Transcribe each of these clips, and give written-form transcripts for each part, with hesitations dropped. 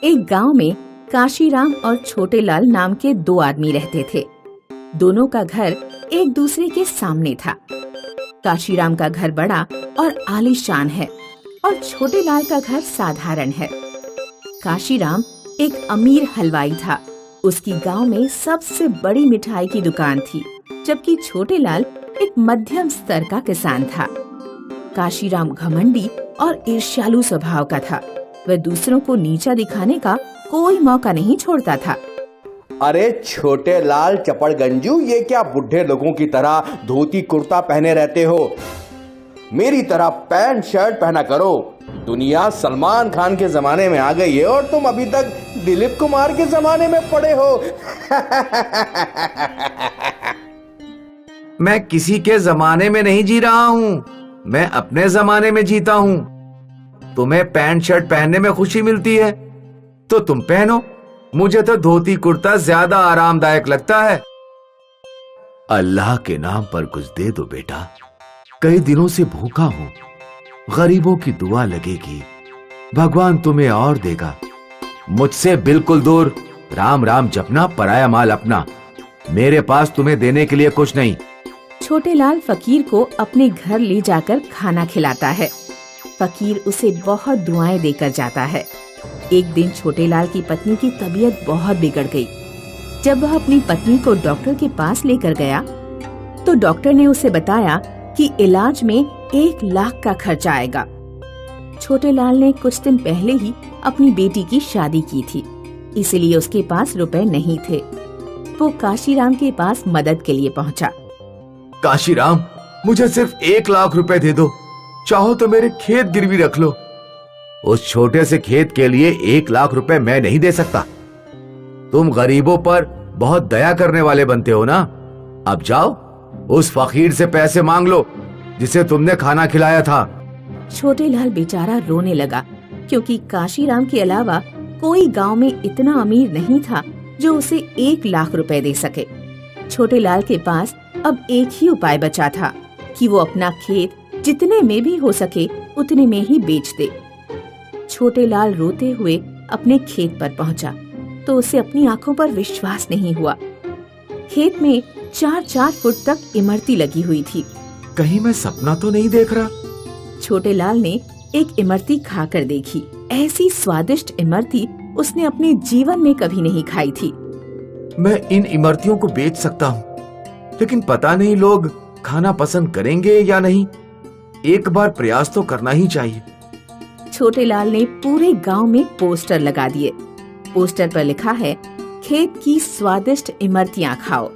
एक गांव में काशीराम और छोटे लाल नाम के दो आदमी रहते थे। दोनों का घर एक दूसरे के सामने था। काशीराम का घर बड़ा और आलीशान है और छोटे लाल का घर साधारण है। काशीराम एक अमीर हलवाई था। उसकी गांव में सबसे बड़ी मिठाई की दुकान थी, जबकि छोटे लाल एक मध्यम स्तर का किसान था। काशीराम घमंडी और ईर्ष्यालु स्वभाव का था। वह दूसरों को नीचा दिखाने का कोई मौका नहीं छोड़ता था। अरे छोटे लाल चपड़गंजू, ये क्या बुढ़े लोगों की तरह धोती कुर्ता पहने रहते हो? मेरी तरह पैंट शर्ट पहना करो। दुनिया सलमान खान के जमाने में आ गई है और तुम अभी तक दिलीप कुमार के जमाने में पड़े हो। मैं किसी के जमाने में नहीं जी रहा हूँ, मैं अपने जमाने में जीता हूँ। तुम्हें पैंट शर्ट पहनने में खुशी मिलती है तो तुम पहनो, मुझे तो धोती कुर्ता ज्यादा आरामदायक लगता है। अल्लाह के नाम पर कुछ दे दो बेटा, कई दिनों से भूखा हूं। गरीबों की दुआ लगेगी, भगवान तुम्हें और देगा। मुझसे बिल्कुल दूर, राम राम जपना, पराया माल अपना। मेरे पास तुम्हें देने के लिए कुछ नहीं। छोटे लाल फकीर को अपने घर ले जाकर खाना खिलाता है। फकीर उसे बहुत दुआएं देकर जाता है। एक दिन छोटे लाल की पत्नी की तबीयत बहुत बिगड़ गई। जब वह अपनी पत्नी को डॉक्टर के पास लेकर गया तो डॉक्टर ने उसे बताया कि इलाज में 1 लाख का खर्चा आएगा। छोटे लाल ने कुछ दिन पहले ही अपनी बेटी की शादी की थी, इसलिए उसके पास रुपए नहीं थे। वो काशीराम के पास मदद के लिए पहुंचा। काशीराम, मुझे सिर्फ 1 लाख रुपए दे दो, चाहो तो मेरे खेत गिरवी रख लो। उस छोटे से खेत के लिए 1 लाख रुपए मैं नहीं दे सकता। तुम गरीबों पर बहुत दया करने वाले बनते हो ना। अब जाओ, उस फकीर से पैसे मांग लो जिसे तुमने खाना खिलाया था। छोटे लाल बेचारा रोने लगा, क्योंकि काशीराम के अलावा कोई गांव में इतना अमीर नहीं था जो उसे 1 लाख रुपए दे सके। छोटे लाल के पास अब एक ही उपाय बचा था कि वो अपना खेत जितने में भी हो सके उतने में ही बेच दे। छोटे लाल रोते हुए अपने खेत पर पहुंचा तो उसे अपनी आंखों पर विश्वास नहीं हुआ। खेत में 4-4 फुट तक इमरती लगी हुई थी। कहीं मैं सपना तो नहीं देख रहा? छोटे लाल ने एक इमरती खाकर देखी। ऐसी स्वादिष्ट इमरती उसने अपने जीवन में कभी नहीं खाई थी। मैं इन इमरतियों को बेच सकता हूँ, लेकिन पता नहीं लोग खाना पसंद करेंगे या नहीं। एक बार प्रयास तो करना ही चाहिए। छोटे लाल ने पूरे गांव में पोस्टर लगा दिए। पोस्टर पर लिखा है, खेत की स्वादिष्ट इमरतियां खाओ।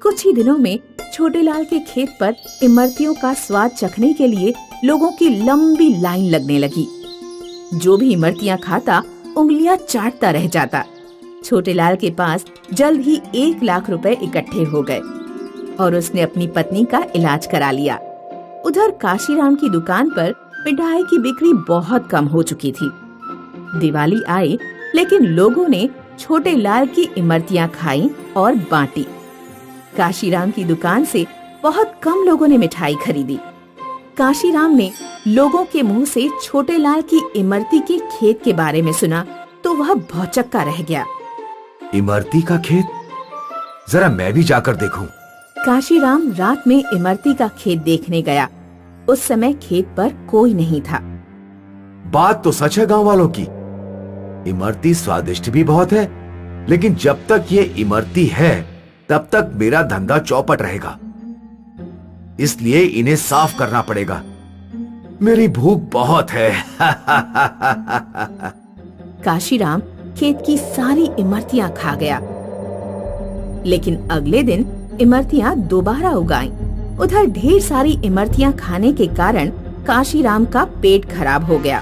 कुछ ही दिनों में छोटे लाल के खेत पर इमरतियों का स्वाद चखने के लिए लोगों की लंबी लाइन लगने लगी। जो भी इमरतियां खाता उंगलियां चाटता रह जाता। छोटे लाल के पास जल्द ही 1 लाख रुपए इकट्ठे हो गए और उसने अपनी पत्नी का इलाज करा लिया। उधर काशीराम की दुकान पर मिठाई की बिक्री बहुत कम हो चुकी थी। दिवाली आई, लेकिन लोगों ने छोटे लाल की इमरतियां खाई और बांटी। काशीराम की दुकान से बहुत कम लोगों ने मिठाई खरीदी। काशीराम ने लोगों के मुंह से छोटे लाल की इमरती के खेत के बारे में सुना तो वह भौचक्का रह गया। इमरती का खेत? जरा मैं भी जाकर देखूं। काशीराम रात में इमरती का खेत देखने गया। उस समय खेत पर कोई नहीं था। बात तो सच है गांव वालों की, इमरती स्वादिष्ट भी बहुत है, लेकिन जब तक ये इमरती है तब तक मेरा धंधा चौपट रहेगा। इसलिए इन्हें साफ करना पड़ेगा। मेरी भूख बहुत है। काशीराम खेत की सारी इमरतियां खा गया, लेकिन अगले दिन इमरतियां दोबारा उगाईं। उधर ढेर सारी इमरतियां खाने के कारण काशीराम का पेट खराब हो गया।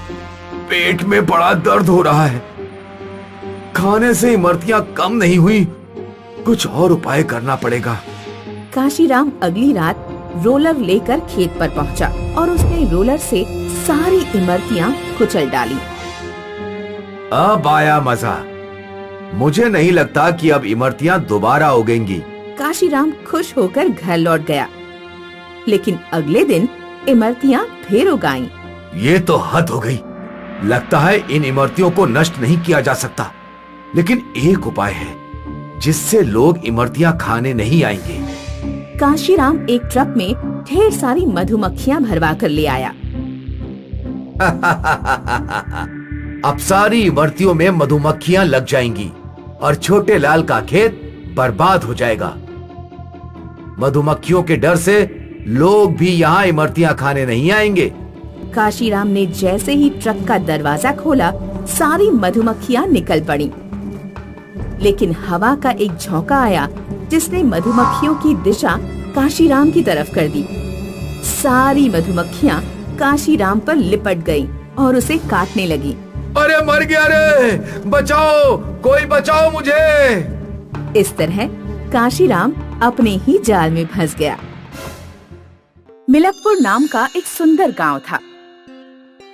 पेट में बड़ा दर्द हो रहा है। खाने से इमरतियां कम नहीं हुई, कुछ और उपाय करना पड़ेगा। काशीराम अगली रात रोलर लेकर खेत पर पहुंचा और उसने रोलर से सारी इमरतियां कुचल डाली। अब आया मजा। मुझे नहीं लगता कि अब इमरतियां दोबारा उगेंगी। काशीराम खुश होकर घर लौट गया, लेकिन अगले दिन इमरतियां फिर उगाईं। ये तो हद हो गई। लगता है इन इमरतियों को नष्ट नहीं किया जा सकता, लेकिन एक उपाय है जिससे लोग इमरतियां खाने नहीं आएंगे। काशीराम एक ट्रक में ढेर सारी मधुमक्खियां भरवा कर ले आया। अब सारी इमरतियों में मधुमक्खियां लग जाएंगी और छोटे लाल का खेत बर्बाद हो जाएगा। मधुमक्खियों के डर से लोग भी यहाँ इमरतियां खाने नहीं आएंगे। काशीराम ने जैसे ही ट्रक का दरवाजा खोला, सारी मधुमक्खियां निकल पड़ी। लेकिन हवा का एक झोंका आया जिसने मधुमक्खियों की दिशा काशीराम की तरफ कर दी। सारी मधुमक्खियां काशीराम पर लिपट गईं और उसे काटने लगी। अरे मर गया रे, बचाओ, कोई बचाओ मुझे। इस तरह काशीराम अपने ही जाल में फंस गया। मिलकपुर नाम का एक सुंदर गांव था।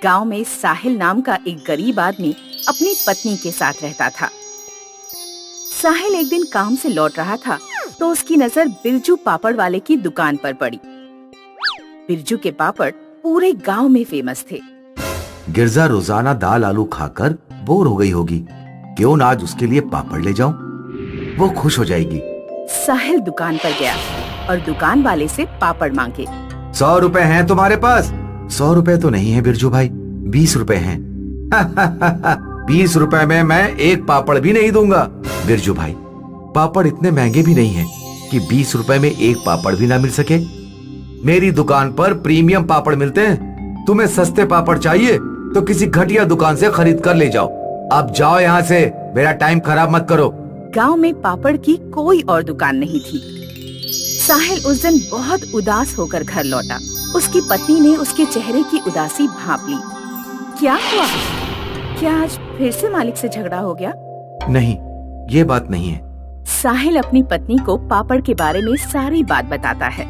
गांव में साहिल नाम का एक गरीब आदमी अपनी पत्नी के साथ रहता था। साहिल एक दिन काम से लौट रहा था तो उसकी नजर बिरजू पापड़ वाले की दुकान पर पड़ी। बिरजू के पापड़ पूरे गांव में फेमस थे। गिरजा रोजाना दाल आलू खाकर बोर हो गई होगी, क्यों ना आज उसके लिए पापड़ ले जाऊं, वो खुश हो जाएगी। साहिल दुकान पर गया और दुकान वाले से पापड़ मांगे। 100 रुपए हैं तुम्हारे पास? 100 रुपए तो नहीं है बिरजू भाई, 20 रुपए हैं। 20 रुपए में मैं एक पापड़ भी नहीं दूंगा। बिरजू भाई, पापड़ इतने महंगे भी नहीं हैं कि 20 रुपए में एक पापड़ भी ना मिल सके। मेरी दुकान पर प्रीमियम पापड़ मिलते हैं। तुम्हें सस्ते पापड़ चाहिए तो किसी घटिया दुकान से खरीद कर ले जाओ। अब जाओ यहाँ से, मेरा टाइम खराब मत करो। गांव में पापड़ की कोई और दुकान नहीं थी। साहिल उस दिन बहुत उदास होकर घर लौटा। उसकी पत्नी ने उसके चेहरे की उदासी भांप ली। क्या हुआ? क्या आज फिर से मालिक से झगड़ा हो गया? नहीं, ये बात नहीं है। साहिल अपनी पत्नी को पापड़ के बारे में सारी बात बताता है।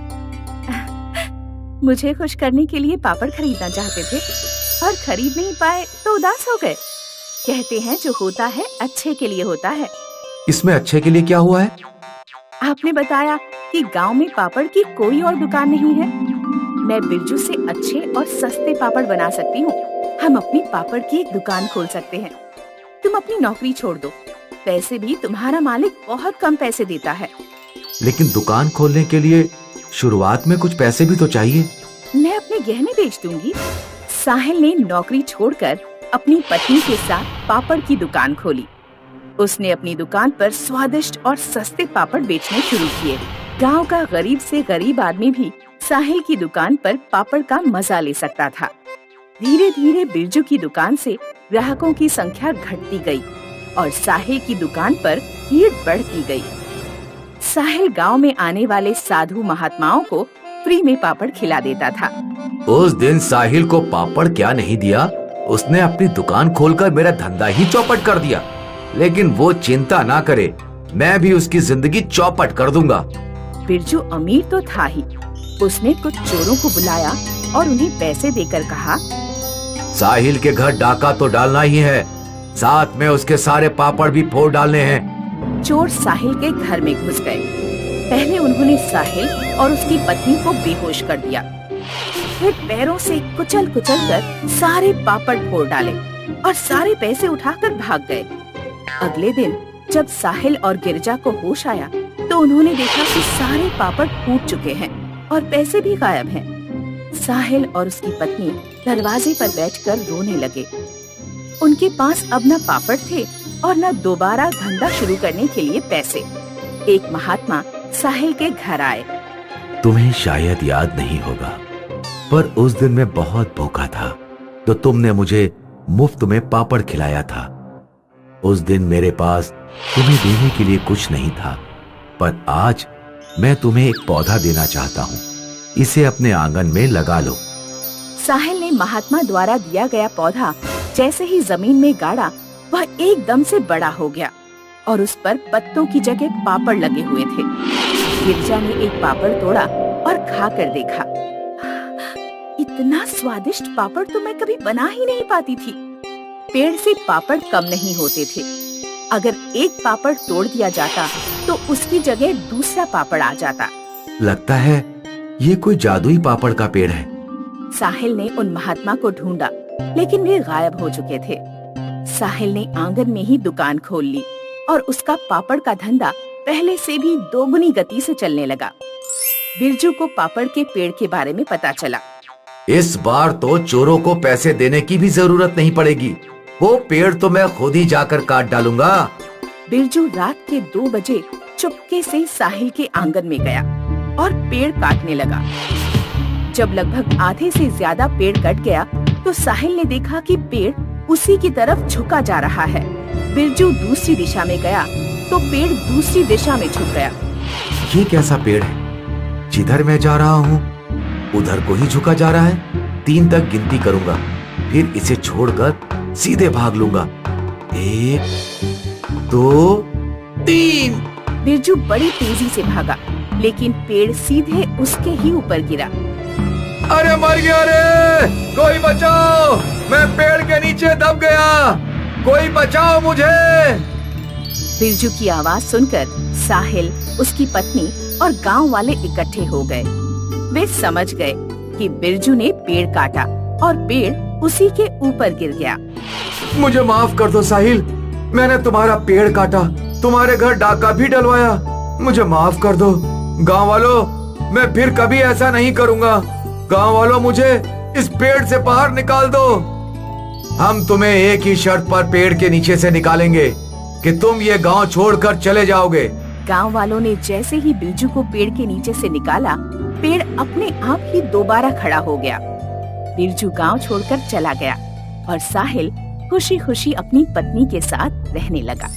मुझे खुश करने के लिए पापड़ खरीदना चाहते थे और खरीद नहीं पाए तो उदास हो गए। कहते हैं जो होता है अच्छे के लिए होता है। इसमें अच्छे के लिए क्या हुआ है? आपने बताया कि गांव में पापड़ की कोई और दुकान नहीं है। मैं बिरजू से अच्छे और सस्ते पापड़ बना सकती हूँ। हम अपनी पापड़ की एक दुकान खोल सकते हैं। तुम अपनी नौकरी छोड़ दो। पैसे भी तुम्हारा मालिक बहुत कम पैसे देता है। लेकिन दुकान खोलने के लिए शुरुआत में कुछ पैसे भी तो चाहिए। मैं अपने गहने बेच दूंगी। साहिल ने नौकरी छोड़कर अपनी पत्नी के साथ पापड़ की दुकान खोली। उसने अपनी दुकान पर स्वादिष्ट और सस्ते पापड़ बेचने शुरू किए। गांव का गरीब से गरीब आदमी भी साहिल की दुकान पर पापड़ का मजा ले सकता था। धीरे धीरे बिरजू की दुकान से ग्राहकों की संख्या घटती गई और साहिल की दुकान पर भीड़ बढ़ती गई। साहिल गांव में आने वाले साधु महात्माओं को फ्री में पापड़ खिला देता था। उस दिन साहिल को पापड़ क्या नहीं दिया, उसने अपनी दुकान खोलकर मेरा धंधा ही चौपट कर दिया। लेकिन वो चिंता ना करे, मैं भी उसकी जिंदगी चौपट कर दूंगा। बिरजू अमीर तो था ही। उसने कुछ चोरों को बुलाया और उन्हें पैसे देकर कहा, साहिल के घर डाका तो डालना ही है, साथ में उसके सारे पापड़ भी फोड़ डालने हैं। चोर साहिल के घर में घुस गए। पहले उन्होंने साहिल और उसकी पत्नी को बेहोश कर दिया। फिर पैरों से कुचल कुचल कर सारे पापड़ फोड़ डाले और सारे पैसे उठाकर भाग गए। अगले दिन जब साहिल और गिरजा को होश आया तो उन्होंने देखा कि सारे पापड़ फूट चुके हैं और पैसे भी गायब हैं। साहिल और उसकी पत्नी दरवाजे पर बैठकर रोने लगे। उनके पास अब न पापड़ थे और न दोबारा धंधा शुरू करने के लिए पैसे। एक महात्मा साहिल के घर आए। तुम्हें शायद याद नहीं होगा, पर उस दिन मैं बहुत भूखा था तो तुमने मुझे मुफ्त में पापड़ खिलाया था। उस दिन मेरे पास तुम्हें देने के लिए कुछ नहीं था, पर आज मैं तुम्हें एक पौधा देना चाहता हूँ। इसे अपने आंगन में लगा लो। साहिल ने महात्मा द्वारा दिया गया पौधा जैसे ही जमीन में गाड़ा, वह एकदम से बड़ा हो गया और उस पर पत्तों की जगह पापड़ लगे हुए थे। गिरजा ने एक पापड़ तोड़ा और खाकर देखा। इतना स्वादिष्ट पापड़ तो मैं कभी बना ही नहीं पाती थी। पेड़ से पापड़ कम नहीं होते थे। अगर एक पापड़ तोड़ दिया जाता तो उसकी जगह दूसरा पापड़ आ जाता। लगता है ये कोई जादुई पापड़ का पेड़ है। साहिल ने उन महात्मा को ढूंढा लेकिन वे गायब हो चुके थे। साहिल ने आंगन में ही दुकान खोल ली और उसका पापड़ का धंधा पहले से भी दोगुनी गति से चलने लगा। बिरजू को पापड़ के पेड़ के बारे में पता चला। इस बार तो चोरों को पैसे देने की भी जरूरत नहीं पड़ेगी, वो पेड़ तो मैं खुद ही जाकर काट डालूंगा। बिरजू रात के 2 बजे चुपके से साहिल के आंगन में गया और पेड़ काटने लगा। जब लगभग आधे से ज्यादा पेड़ कट गया तो साहिल ने देखा कि पेड़ उसी की तरफ झुका जा रहा है। बिरजू दूसरी दिशा में गया तो पेड़ दूसरी दिशा में झुक गया। ये कैसा पेड़ है? जिधर मैं जा रहा हूँ उधर को ही झुका जा रहा है। 3 तक गिनती करूंगा, फिर इसे छोड़कर सीधे भाग लूंगा। 1 2 3। बिरजू बड़ी तेजी से भागा, लेकिन पेड़ सीधे उसके ही ऊपर गिरा। अरे मर गया रे! कोई बचाओ! मैं पेड़ के नीचे दब गया। कोई बचाओ मुझे! बिरजू की आवाज सुनकर साहिल, उसकी पत्नी और गांव वाले इकट्ठे हो गए। वे समझ गए कि बिरजू ने पेड़ काटा और पेड़ उसी के ऊपर गिर गया। मुझे माफ कर दो साहिल, मैंने तुम्हारा पेड़ काटा, तुम्हारे घर डाका भी डलवाया। मुझे माफ कर दो। गांव वालों, मैं फिर कभी ऐसा नहीं करूंगा। गांव वालों, मुझे इस पेड़ से बाहर निकाल दो। हम तुम्हें एक ही शर्त पर पेड़ के नीचे से निकालेंगे कि तुम ये गांव छोड़कर चले जाओगे। गांव वालों ने जैसे ही बिरजू को पेड़ के नीचे से निकाला, पेड़ अपने आप ही दोबारा खड़ा हो गया। बिरजू गांव छोड़कर चला गया और साहिल खुशी खुशी अपनी पत्नी के साथ रहने लगा।